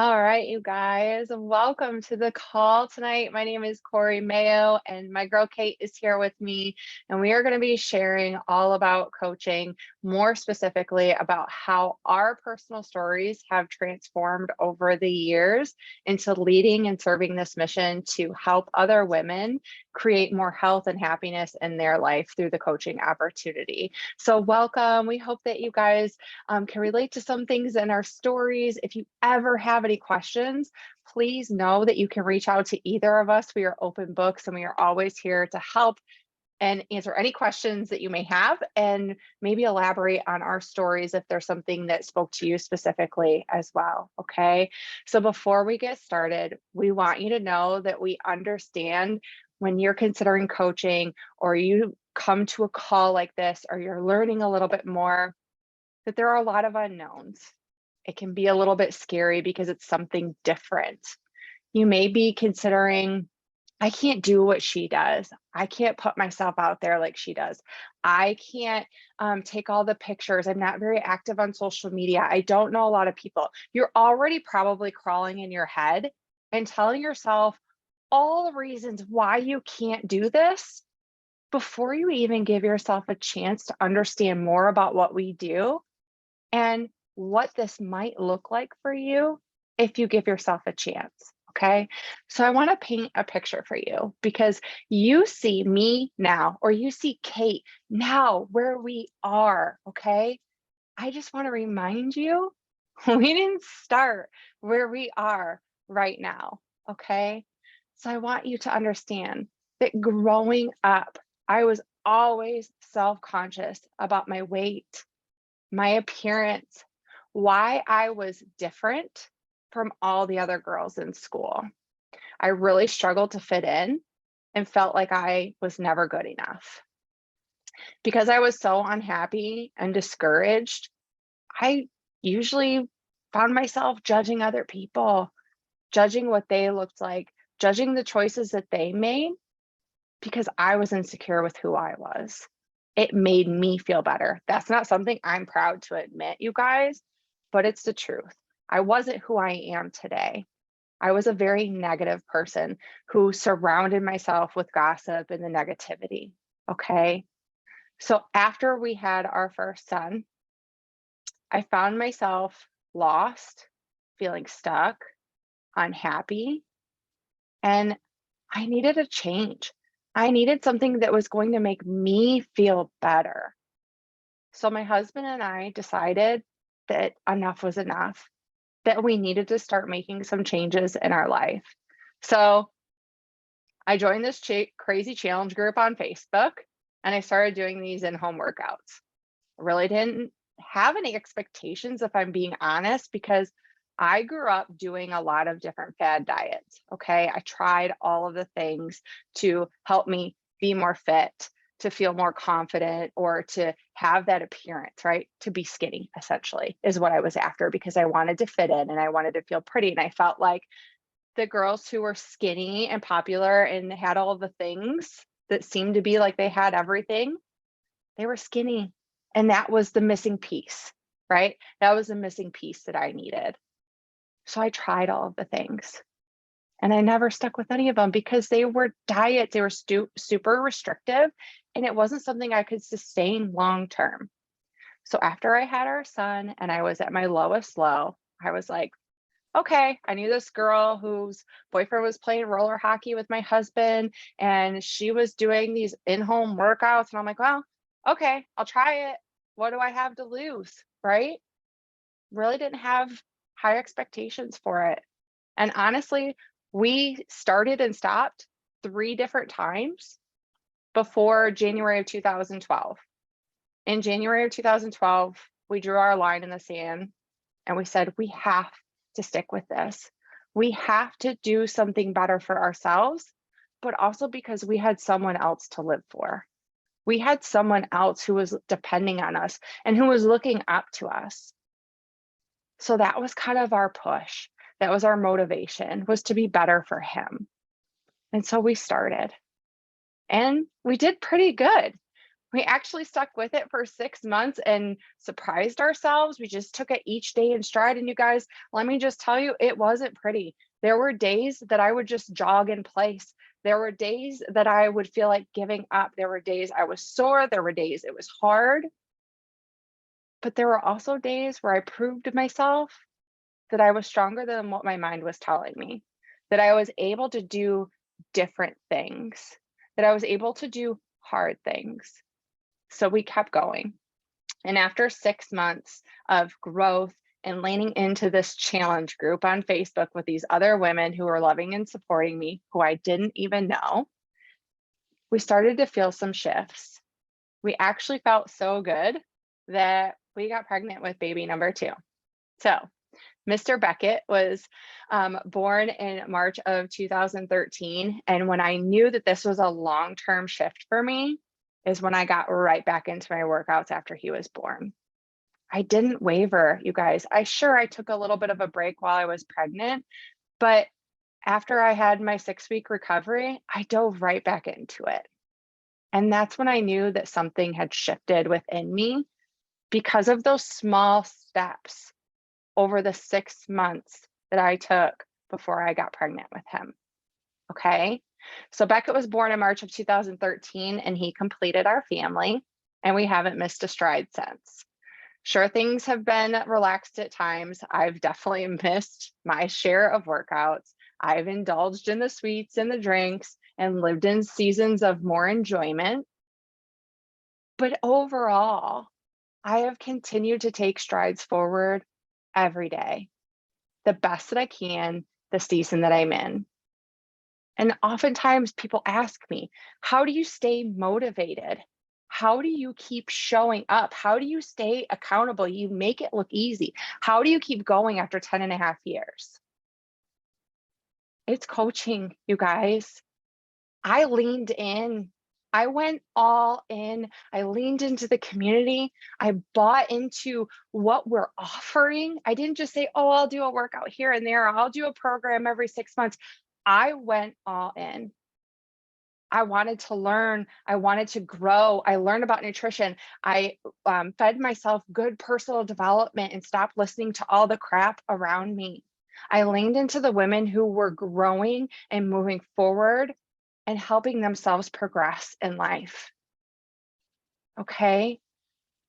All right, you guys, welcome to the call tonight. My name is Corey Mayo, and my girl Kate is here with me. And we are going to be sharing all about coaching, more specifically about how our personal stories have transformed over the years into leading and serving this mission to help other women create more health and happiness in their life through the coaching opportunity. So, welcome. We hope that you guys can relate to some things in our stories. If you ever have any questions, please know that you can reach out to either of us. We are open books and we are always here to help and answer any questions that you may have and maybe elaborate on our stories if there's something that spoke to you specifically as well. Okay. So before we get started, we want you to know that we understand when you're considering coaching or you come to a call like this or you're learning a little bit more that there are a lot of unknowns. It can be a little bit scary because it's something different. You may be considering, I can't do what she does. I can't put myself out there like she does. I can't take all the pictures. I'm not very active on social media. I don't know a lot of people. You're already probably crawling in your head and telling yourself all the reasons why you can't do this before you even give yourself a chance to understand more about what we do and what this might look like for you if you give yourself a chance. Okay. So I want to paint a picture for you because you see me now, or you see Kate now where we are. Okay. I just want to remind you we didn't start where we are right now. Okay. So I want you to understand that growing up, I was always self conscious about my weight, my appearance, why I was different from all the other girls in school. I really struggled to fit in and felt like I was never good enough. Because I was so unhappy and discouraged, I usually found myself judging other people, judging what they looked like, judging the choices that they made because I was insecure with who I was. It made me feel better. That's not something I'm proud to admit, you guys, but it's the truth. I wasn't who I am today. I was a very negative person who surrounded myself with gossip and the negativity. Okay. So after we had our first son, I found myself lost, feeling stuck, unhappy, and I needed a change. I needed something that was going to make me feel better. So my husband and I decided that enough was enough, that we needed to start making some changes in our life. So I joined this crazy challenge group on Facebook and I started doing these in home workouts. I really didn't have any expectations, if I'm being honest, because I grew up doing a lot of different fad diets. Okay. I tried all of the things to help me be more fit, to feel more confident, or to have that appearance, right? To be skinny, essentially, is what I was after because I wanted to fit in and I wanted to feel pretty. And I felt like the girls who were skinny and popular and had all the things that seemed to be like they had everything, they were skinny. And that was the missing piece, right? That was the missing piece that I needed. So I tried all of the things and I never stuck with any of them because they were diets, they were super restrictive, and it wasn't something I could sustain long term. So after I had our son and I was at my lowest low, I was like, okay, I knew this girl whose boyfriend was playing roller hockey with my husband, and she was doing these in home workouts. And I'm like, well, okay, I'll try it. What do I have to lose? Right? Really didn't have high expectations for it. And honestly, we started and stopped three different times before January of 2012. In January of 2012, we drew our line in the sand and we said, we have to stick with this. We have to do something better for ourselves, but also because we had someone else to live for. We had someone else who was depending on us and who was looking up to us. So that was kind of our push. That was our motivation, was to be better for him. And so we started and we did pretty good. We actually stuck with it for 6 months and surprised ourselves. We just took it each day in stride, and you guys, let me just tell you, it wasn't pretty. There were days that I would just jog in place. There were days that I would feel like giving up. There were days I was sore. There were days it was hard. But there were also days where I proved to myself that I was stronger than what my mind was telling me, that I was able to do different things, that I was able to do hard things. So we kept going. And after 6 months of growth and leaning into this challenge group on Facebook with these other women who were loving and supporting me, who I didn't even know, we started to feel some shifts. We actually felt so good that we got pregnant with baby number 2. So Mr. Beckett was born in March of 2013. And when I knew that this was a long-term shift for me, is when I got right back into my workouts after he was born. I didn't waver, you guys. I took a little bit of a break while I was pregnant, but after I had my 6-week recovery, I dove right back into it. And that's when I knew that something had shifted within me because of those small steps over the 6 months that I took before I got pregnant with him. Okay. So Beckett was born in March of 2013 and he completed our family, and we haven't missed a stride since. Sure, things have been relaxed at times. I've definitely missed my share of workouts. I've indulged in the sweets and the drinks and lived in seasons of more enjoyment. But overall, I have continued to take strides forward every day, the best that I can, the season that I'm in. And oftentimes people ask me, how do you stay motivated? How do you keep showing up? How do you stay accountable? You make it look easy. How do you keep going after 10 and a half years? It's coaching, you guys. I leaned in. I went all in. I leaned into the community. I bought into what we're offering. I didn't just say, oh, I'll do a workout here and there. I'll do a program every 6 months. I went all in. I wanted to learn. I wanted to grow. I learned about nutrition. I fed myself good personal development and stopped listening to all the crap around me. I leaned into the women who were growing and moving forward and helping themselves progress in life. Okay.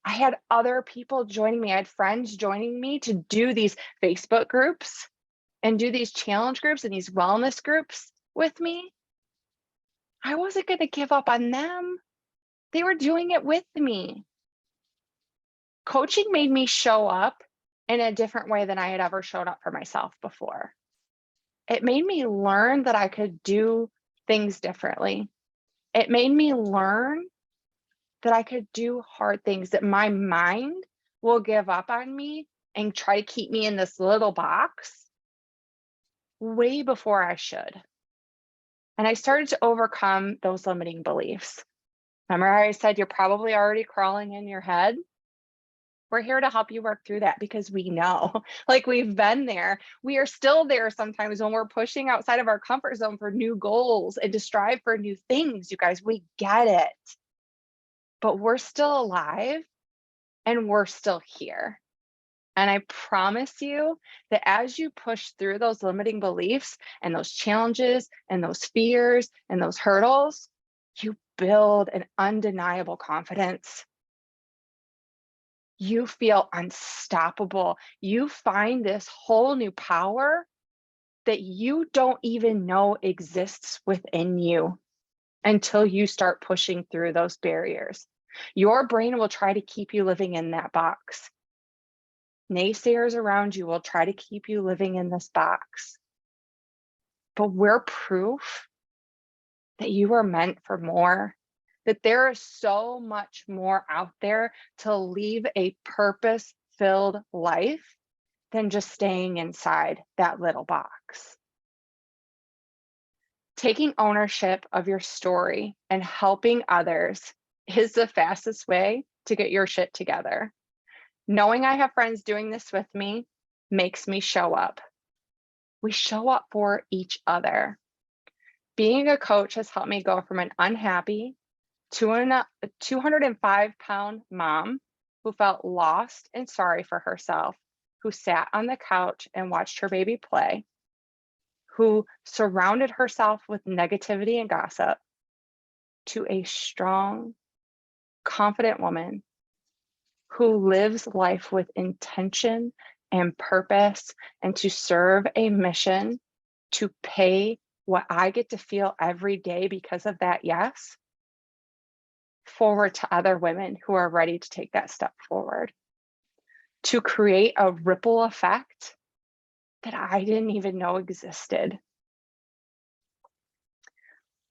I had other people joining me. I had friends joining me to do these Facebook groups and do these challenge groups and these wellness groups with me. I wasn't going to give up on them. They were doing it with me. Coaching made me show up in a different way than I had ever showed up for myself before. It made me learn that I could do things differently. It made me learn that I could do hard things, that my mind will give up on me and try to keep me in this little box way before I should. And I started to overcome those limiting beliefs. Remember how I said you're probably already crawling in your head? We're here to help you work through that because we know, like we've been there. We are still there sometimes when we're pushing outside of our comfort zone for new goals and to strive for new things. You guys, we get it. But we're still alive and we're still here. And I promise you that as you push through those limiting beliefs and those challenges and those fears and those hurdles, you build an undeniable confidence. You feel unstoppable. You find this whole new power that you don't even know exists within you until you start pushing through those barriers. Your brain will try to keep you living in that box. Naysayers around you will try to keep you living in this box. But we're proof that you are meant for more, that there is so much more out there to leave a purpose-filled life than just staying inside that little box. Taking ownership of your story and helping others is the fastest way to get your shit together. Knowing I have friends doing this with me makes me show up. We show up for each other. Being a coach has helped me go from an unhappy, 205-pound mom who felt lost and sorry for herself, who sat on the couch and watched her baby play, who surrounded herself with negativity and gossip, to a strong, confident woman who lives life with intention and purpose and to serve a mission to pay what I get to feel every day because of that yes forward to other women who are ready to take that step forward, to create a ripple effect that I didn't even know existed.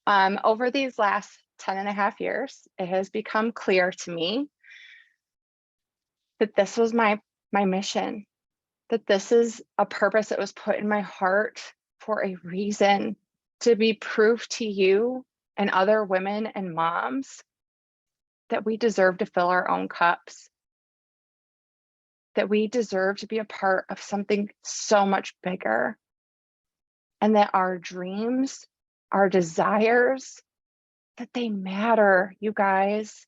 Over these last 10 and a half years, it has become clear to me that this was my mission, that this is a purpose that was put in my heart for a reason, to be proof to you and other women and moms that we deserve to fill our own cups, that we deserve to be a part of something so much bigger, and that our dreams, our desires, that they matter, you guys.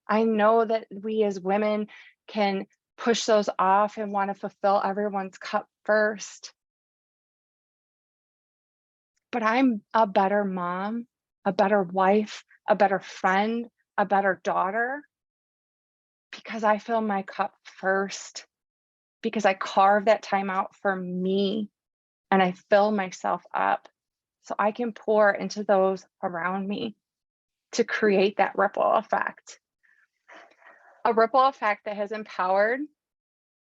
I know that we as women can push those off and want to fulfill everyone's cup first. But I'm a better mom, a better wife, a better friend, a better daughter, because I fill my cup first, because I carve that time out for me and I fill myself up so I can pour into those around me to create that ripple effect. A ripple effect that has empowered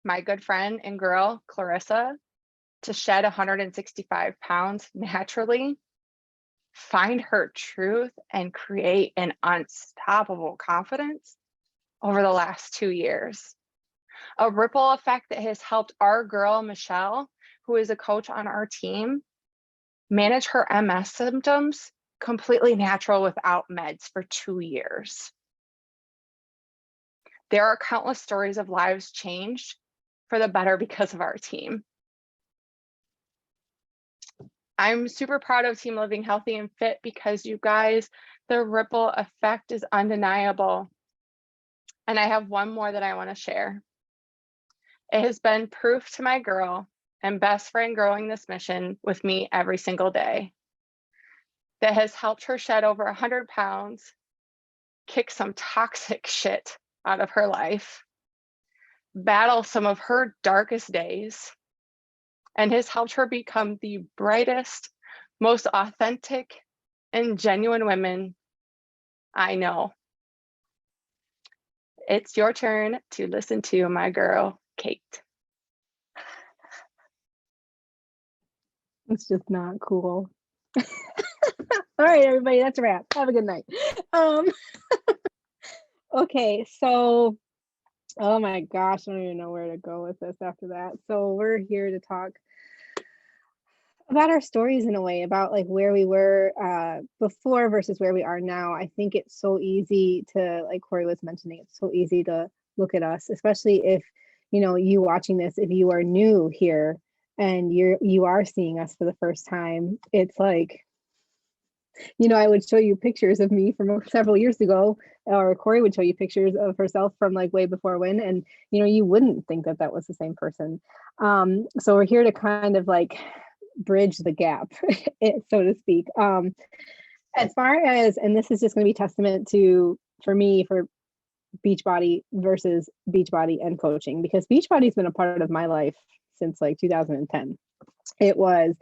my good friend and girl, Clarissa, to shed 165 pounds naturally, find her truth, and create an unstoppable confidence over the last 2 years. A ripple effect that has helped our girl, Michelle, who is a coach on our team, manage her MS symptoms completely natural without meds for 2 years. There are countless stories of lives changed for the better because of our team. I'm super proud of Team Living Healthy and Fit because you guys, the ripple effect is undeniable. And I have one more that I want to share. It has been proof to my girl and best friend growing this mission with me every single day that has helped her shed over 100 pounds, kick some toxic shit out of her life, battle some of her darkest days, and has helped her become the brightest, most authentic and genuine women I know. It's your turn to listen to my girl, Kate. It's just not cool. All right, everybody, that's a wrap. Have a good night. Okay, so, oh my gosh, I don't even know where to go with this after that. So we're here to talk about our stories in a way, about like where we were before versus where we are now. I think it's so easy to, like Corey was mentioning, it's so easy to look at us, especially if, you know, you watching this, if you are new here and you are seeing us for the first time. It's like, you know, I would show you pictures of me from several years ago, or Corey would show you pictures of herself from like way before when, and you know, you wouldn't think that that was the same person. So we're here to kind of like bridge the gap, so to speak. As far as, and this is just going to be testament to, for me, for Beachbody versus Beachbody and coaching, because Beachbody's been a part of my life since like 2010. It was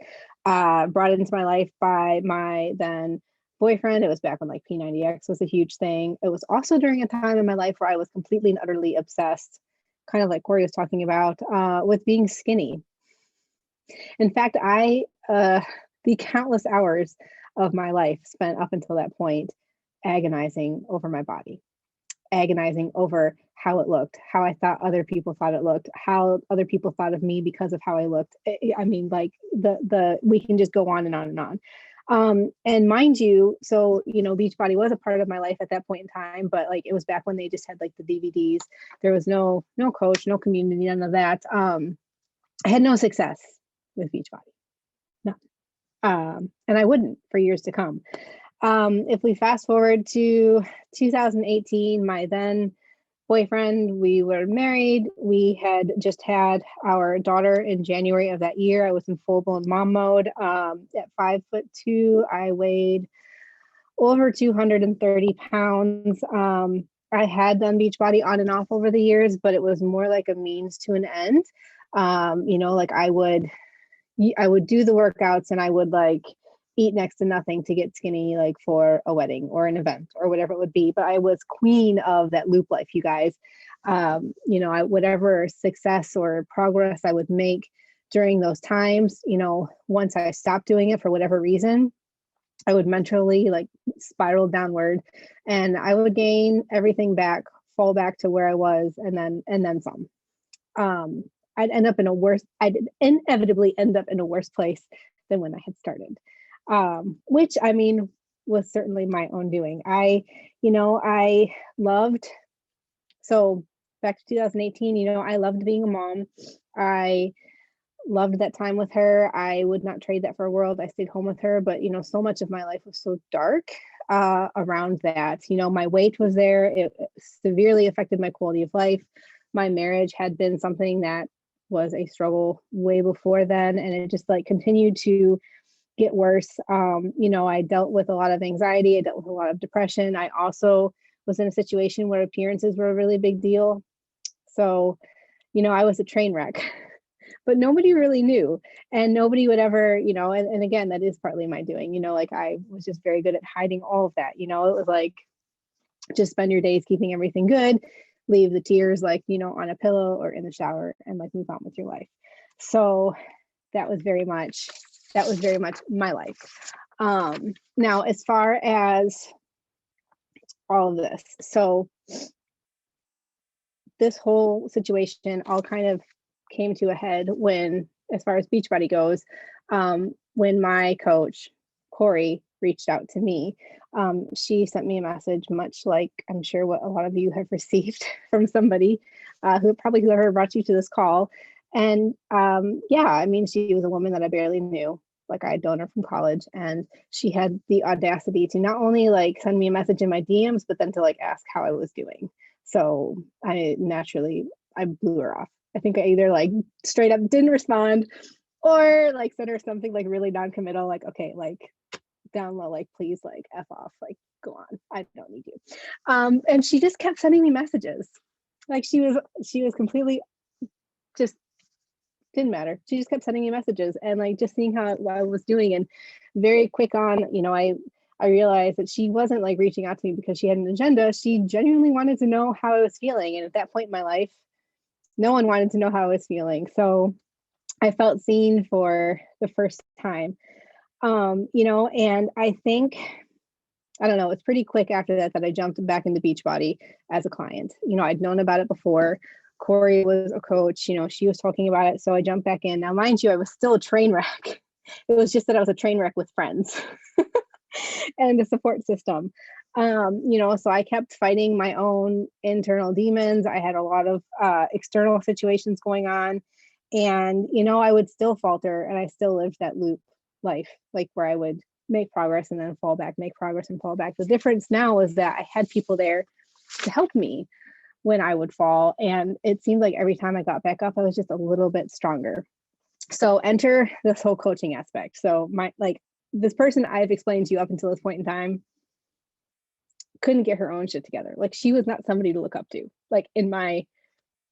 brought into my life by my then boyfriend. It was back when like P90X was a huge thing. It was also during a time in my life where I was completely and utterly obsessed, kind of like Corey was talking about, with being skinny. In fact, the countless hours of my life spent up until that point agonizing over my body, agonizing over how it looked, how I thought other people thought it looked, how other people thought of me because of how I looked. I mean, like we can just go on and on and on. And mind you, so, you know, Beachbody was a part of my life at that point in time, but like, it was back when they just had like the DVDs. There was no coach, no community, none of that. I had no success with Beachbody. No. And I wouldn't for years to come. If we fast forward to 2018, my then boyfriend, we were married. We had just had our daughter in January of that year. I was in full blown mom mode. At 5'2", I weighed over 230 pounds. I had done Beachbody on and off over the years, but it was more like a means to an end. Like I would do the workouts and I would like eat next to nothing to get skinny, like for a wedding or an event or whatever it would be. But I was queen of that loop life, you guys. Whatever success or progress I would make during those times, once I stopped doing it for whatever reason, I would mentally like spiral downward and I would gain everything back, fall back to where I was and then some. I'd inevitably end up in a worse place than when I had started. Which I mean was certainly my own doing. I loved, so back to 2018, I loved being a mom. I loved that time with her. I would not trade that for a world. I stayed home with her, but so much of my life was so dark around that. My weight was there. It severely affected my quality of life. My marriage had been something that was a struggle way before then, and it just like continued to get worse. I dealt with a lot of anxiety. I dealt with a lot of depression. I also was in a situation where appearances were a really big deal. So, I was a train wreck, but nobody really knew and nobody would ever, and again, that is partly my doing, like I was just very good at hiding all of that. It was like, just spend your days keeping everything good, leave the tears like, on a pillow or in the shower and like move on with your life. So that was very much my life. Now, as far as all of this, so this whole situation all kind of came to a head when, as far as Beachbody goes, when my coach, Corey, reached out to me. She sent me a message, much like I'm sure what a lot of you have received from somebody whoever brought you to this call. And she was a woman that I barely knew. Like I had known her from college, and she had the audacity to not only like send me a message in my DMs, but then to like ask how I was doing. So I blew her off. I think I either like straight up didn't respond or like sent her something like really non-committal, like, okay, like down low, like, please, like F off, like go on. I don't need you. And she just kept sending me messages. Like she was completely just didn't matter. She just kept sending me messages and like just seeing how I was doing. And very quick on, I realized that she wasn't like reaching out to me because she had an agenda. She genuinely wanted to know how I was feeling. And at that point in my life, no one wanted to know how I was feeling. So I felt seen for the first time. And I think, I don't know, it's pretty quick after that I jumped back into Beachbody as a client. I'd known about it before. Corey was a coach, she was talking about it. So I jumped back in. Now, mind you, I was still a train wreck. It was just that I was a train wreck with friends and a support system. So I kept fighting my own internal demons. I had a lot of external situations going on. And, I would still falter and I still lived that loop life, like where I would make progress and then fall back, make progress and fall back. The difference now is that I had people there to help me when I would fall. And it seemed like every time I got back up, I was just a little bit stronger. So enter this whole coaching aspect. So this person I've explained to you up until this point in time couldn't get her own shit together. Like she was not somebody to look up to. Like in my,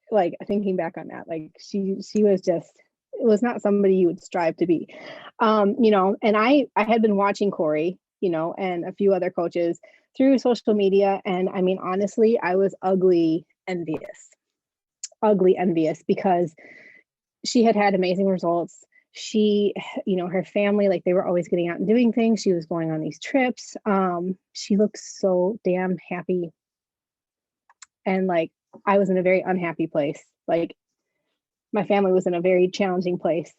like thinking back on that, like she was just, it was not somebody you would strive to be. And I had been watching Corey, and a few other coaches through social media. And I mean, honestly, I was ugly envious because she had amazing results. She, her family, like they were always getting out and doing things. She was going on these trips. She looked so damn happy. And like, I was in a very unhappy place. Like my family was in a very challenging place.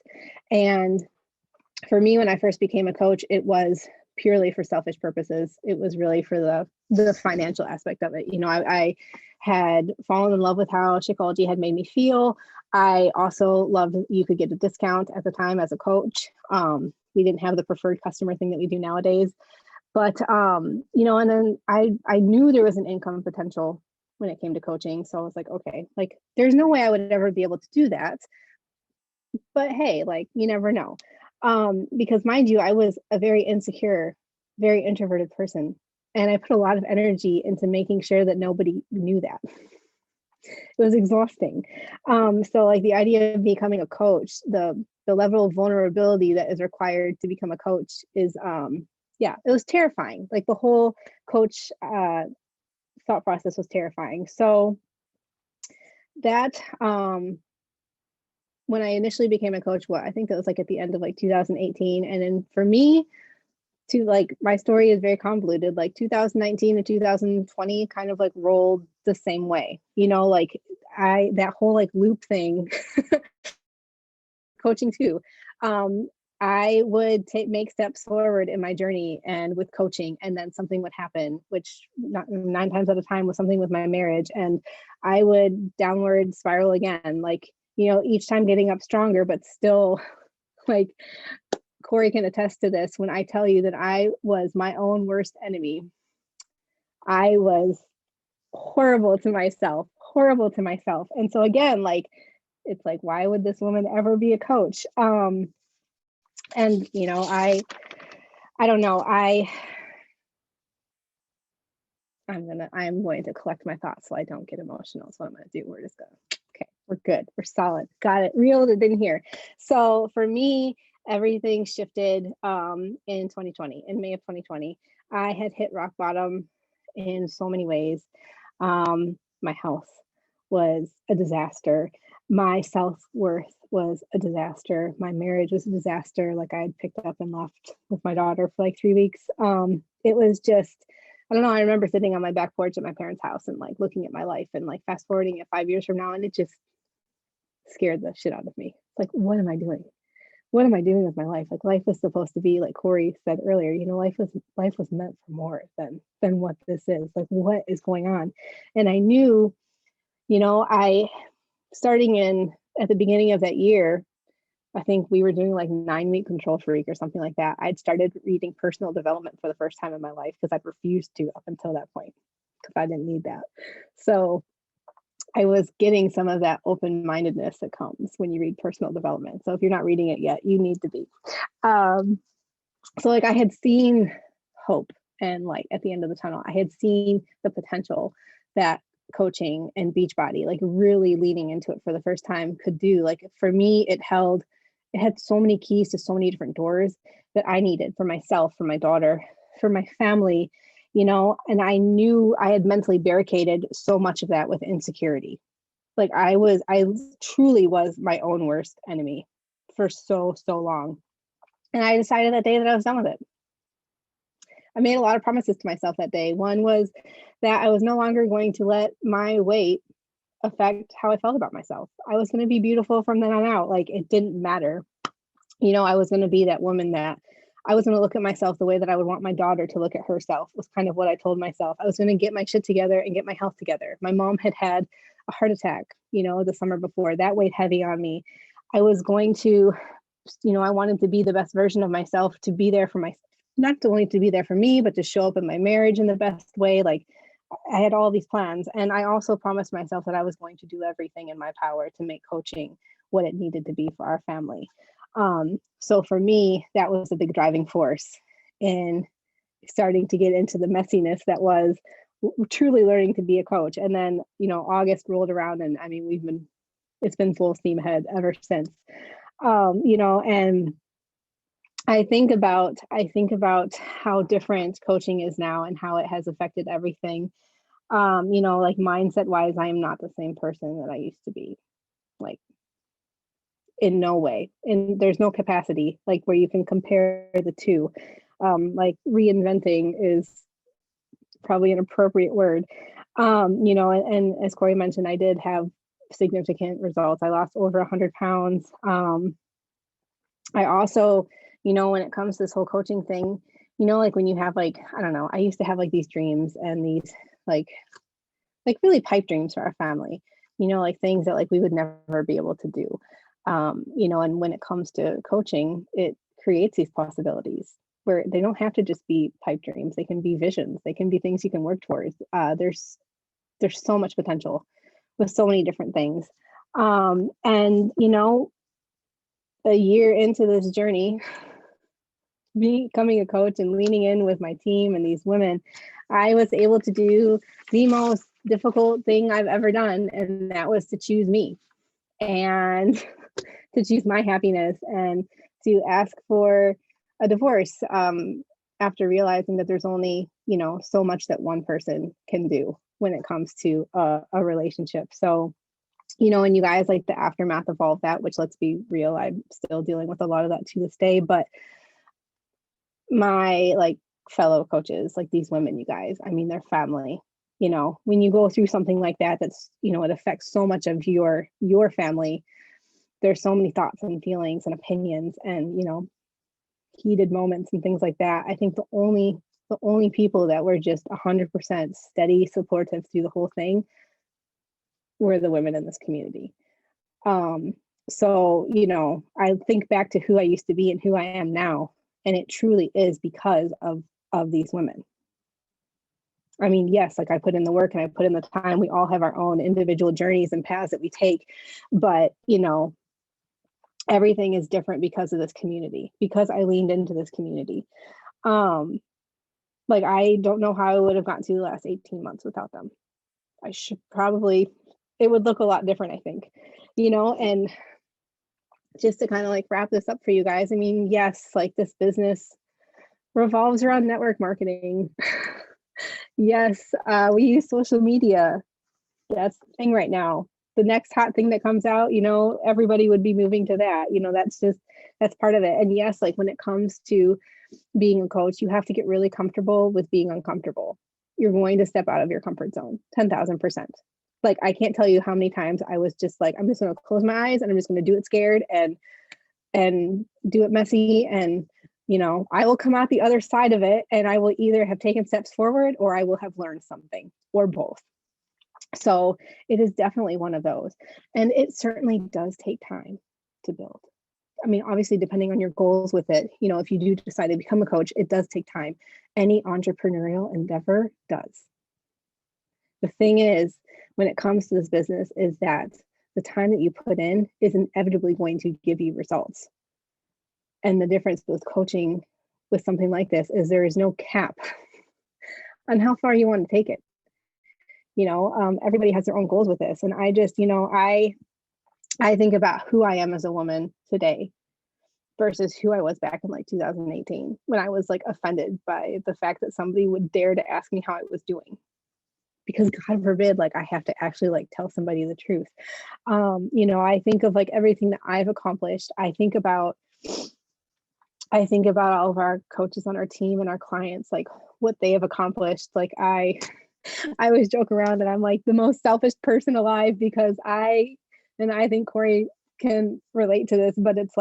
And for me, when I first became a coach, it was purely for selfish purposes. It was really for the financial aspect of it. I had fallen in love with how Shakeology had made me feel. I also loved you could get a discount at the time as a coach. We didn't have the preferred customer thing that we do nowadays. But and then I knew there was an income potential when it came to coaching. So I was like, okay, like there's no way I would ever be able to do that. But hey, like you never know. Because mind you, I was a very insecure, very introverted person. And I put a lot of energy into making sure that nobody knew that. It was exhausting. So like the idea of becoming a coach, the level of vulnerability that is required to become a coach is yeah, it was terrifying. Like the whole coach thought process was terrifying. So that when I initially became a coach, I think that was like at the end of like 2018. And then for me, to like my story is very convoluted. Like 2019 and 2020 kind of like rolled the same way. Like that whole like loop thing, coaching too. I would make steps forward in my journey and with coaching, and then something would happen, which not 9 times out of time was something with my marriage, and I would downward spiral again. Like each time getting up stronger, but still like Corey can attest to this when I tell you that I was my own worst enemy. I was horrible to myself. And so again, like, it's like, why would this woman ever be a coach? And I don't know. I'm going to collect my thoughts so I don't get emotional. So what I'm going to do, we're just going to, okay, we're good. We're solid. Got it. Reeled it in here. So for me, everything shifted in 2020, in May of 2020. I had hit rock bottom in so many ways. My health was a disaster. My self-worth was a disaster. My marriage was a disaster. Like I had picked up and left with my daughter for like 3 weeks. It was just, I don't know. I remember sitting on my back porch at my parents' house and like looking at my life and like fast forwarding it 5 years from now, and it just scared the shit out of me. Like, what am I doing? What am I doing with my life? Like life was supposed to be, like Corey said earlier, life was meant for more than what this is. Like, what is going on? And I knew, I starting in at the beginning of that year, I think we were doing like 9-week Control Freak or something like that. I'd started reading personal development for the first time in my life because I'd refused to up until that point because I didn't need that. So I was getting some of that open-mindedness that comes when you read personal development. So if you're not reading it yet, you need to be. So like I had seen hope, and like at the end of the tunnel, I had seen the potential that coaching and Beachbody, like really leaning into it for the first time, could do. Like for me, it had so many keys to so many different doors that I needed for myself, for my daughter, for my family, and I knew I had mentally barricaded so much of that with insecurity. Like I truly was my own worst enemy for so long. And I decided that day that I was done with it. I made a lot of promises to myself that day. One was that I was no longer going to let my weight affect how I felt about myself. I was going to be beautiful from then on out. Like it didn't matter. I was going to be that woman that I was going to look at myself the way that I would want my daughter to look at herself, was kind of what I told myself. I was going to get my shit together and get my health together. My mom had a heart attack, the summer before. That weighed heavy on me. I was going to, I wanted to be the best version of myself, to be there for not only to be there for me, but to show up in my marriage in the best way. Like I had all these plans. And I also promised myself that I was going to do everything in my power to make coaching what it needed to be for our family. So for me, that was a big driving force in starting to get into the messiness that was truly learning to be a coach. And then, August rolled around, and I mean, it's been full steam ahead ever since. And I think about how different coaching is now and how it has affected everything. Like mindset wise, I am not the same person that I used to be. Like in no way. And there's no capacity like where you can compare the two. Like reinventing is probably an appropriate word. And as Corey mentioned, I did have significant results. I lost over 100 pounds. I also, when it comes to this whole coaching thing, like when you have like, I don't know, I used to have like these dreams and these like really pipe dreams for our family, like things that like we would never be able to do. And when it comes to coaching, it creates these possibilities. where they don't have to just be pipe dreams. They can be visions. They can be things you can work towards. There's so much potential with so many different things. And a year into this journey, becoming a coach and leaning in with my team and these women, I was able to do the most difficult thing I've ever done, and that was to choose me and to choose my happiness and to ask for a divorce, after realizing that there's only so much that one person can do when it comes to a relationship. So and you guys, like, the aftermath of all of that, which, let's be real, I'm still dealing with a lot of that to this day, but my fellow coaches, like these women, you guys, I mean, they're family. When you go through something like that, that's it affects so much of your family. There's so many thoughts and feelings and opinions and heated moments and things like that. I think the only people that were just 100% steady, supportive through the whole thing were the women in this community. So I think back to who I used to be and who I am now, and it truly is because of these women. I mean, yes, I put in the work and I put in the time. We all have our own individual journeys and paths that we take, but everything is different because of this community, because I leaned into this community. I don't know how I would have gotten to the last 18 months without them. I should probably, it would look a lot different, I think, and just to kind of wrap this up for you guys. I mean, yes, this business revolves around network marketing. Yes, we use social media. That's the thing right now. The next hot thing that comes out, everybody would be moving to that. That's part of it. And yes, when it comes to being a coach, you have to get really comfortable with being uncomfortable. You're going to step out of your comfort zone, 10,000%. I can't tell you how many times I was just I'm just going to close my eyes and I'm just going to do it scared and do it messy. And, I will come out the other side of it and I will either have taken steps forward or I will have learned something, or both. So it is definitely one of those. And it certainly does take time to build. I mean, obviously, depending on your goals with it, if you do decide to become a coach, it does take time. Any entrepreneurial endeavor does. The thing is, when it comes to this business, is that the time that you put in is inevitably going to give you results. And the difference with coaching with something like this is there is no cap on how far you want to take it. Everybody has their own goals with this. And I just, I think about who I am as a woman today versus who I was back in 2018, when I was offended by the fact that somebody would dare to ask me how I was doing. Because God forbid, I have to actually tell somebody the truth. I think of everything that I've accomplished. I think about all of our coaches on our team and our clients, what they have accomplished. I always joke around that I'm the most selfish person alive, because I think Corey can relate to this, but it's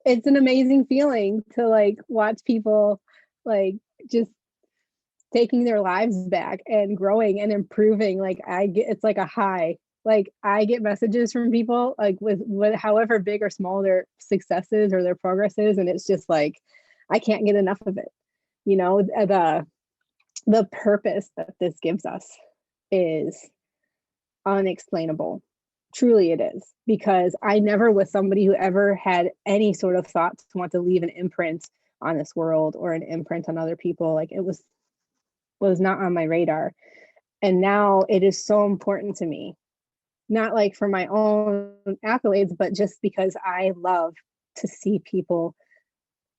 it's an amazing feeling to watch people just taking their lives back and growing and improving. It's a high. I get messages from people with however big or small their successes or their progress is, and it's just I can't get enough of it. The purpose that this gives us is unexplainable. Truly it is, because I never was somebody who ever had any sort of thought to want to leave an imprint on this world or an imprint on other people. It was not on my radar. And now it is so important to me, not for my own accolades, but just because I love to see people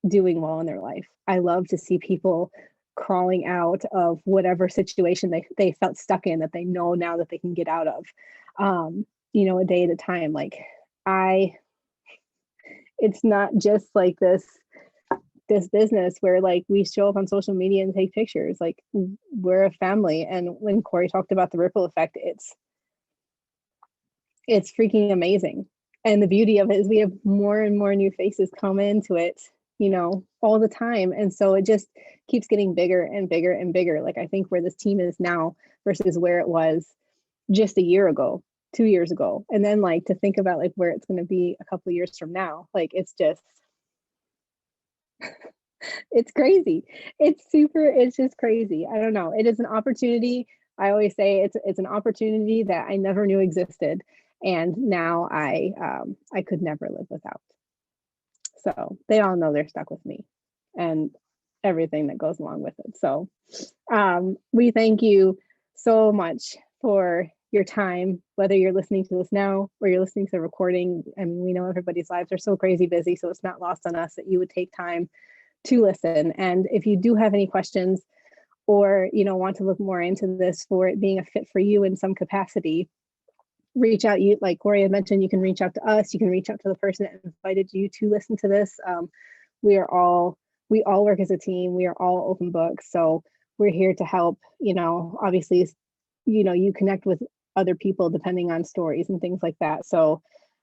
doing well in their life. I love to see people crawling out of whatever situation they felt stuck in, that they know now that they can get out of, a day at a time. It's not just this business where we show up on social media and take pictures. We're a family. And when Corey talked about the ripple effect, it's freaking amazing. And the beauty of it is we have more and more new faces come into it, all the time. And so it just keeps getting bigger and bigger and bigger. I think where this team is now versus where it was just a year ago, 2 years ago. And then to think about where it's going to be a couple of years from now, it's just, It's crazy. It's just crazy. I don't know. It is an opportunity. I always say it's an opportunity that I never knew existed. And now I could never live without. So they all know they're stuck with me and everything that goes along with it. So we thank you so much for your time, whether you're listening to this now or you're listening to the recording. I mean, we know everybody's lives are so crazy busy, so it's not lost on us that you would take time to listen. And if you do have any questions or want to look more into this for it being a fit for you in some capacity, reach out. You, like Corey had mentioned, you can reach out to us, you can reach out to the person that invited you to listen to this. We all work as a team, we are all open books, so we're here to help. Obviously, you connect with other people depending on stories and things like that. So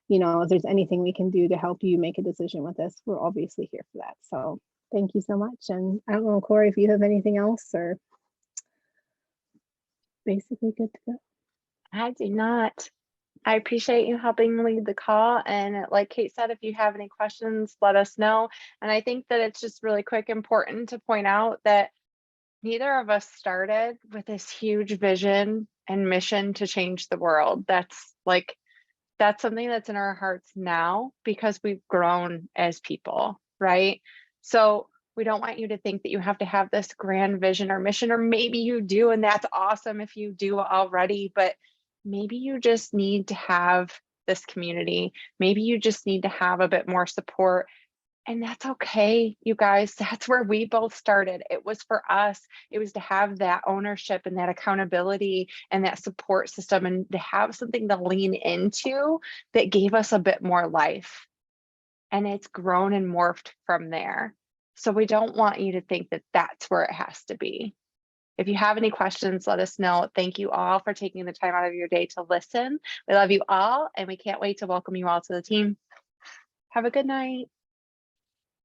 if there's anything we can do to help you make a decision with this, we're obviously here for that. So thank you so much. And I don't know, Corey, if you have anything else, or basically good to go. I do not. I appreciate you helping lead the call. And like Kate said, if you have any questions, let us know. And I think that it's just really important to point out that neither of us started with this huge vision and mission to change the world. That's something that's in our hearts now because we've grown as people, right? So we don't want you to think that you have to have this grand vision or mission, or maybe you do, and that's awesome if you do already, but maybe you just need to have this community. Maybe you just need to have a bit more support. And that's okay, you guys. That's where we both started. It was for us. It was to have that ownership and that accountability and that support system, and to have something to lean into that gave us a bit more life. And it's grown and morphed from there. So we don't want you to think that that's where it has to be. If you have any questions, let us know. Thank you all for taking the time out of your day to listen. We love you all, and we can't wait to welcome you all to the team. Have a good night.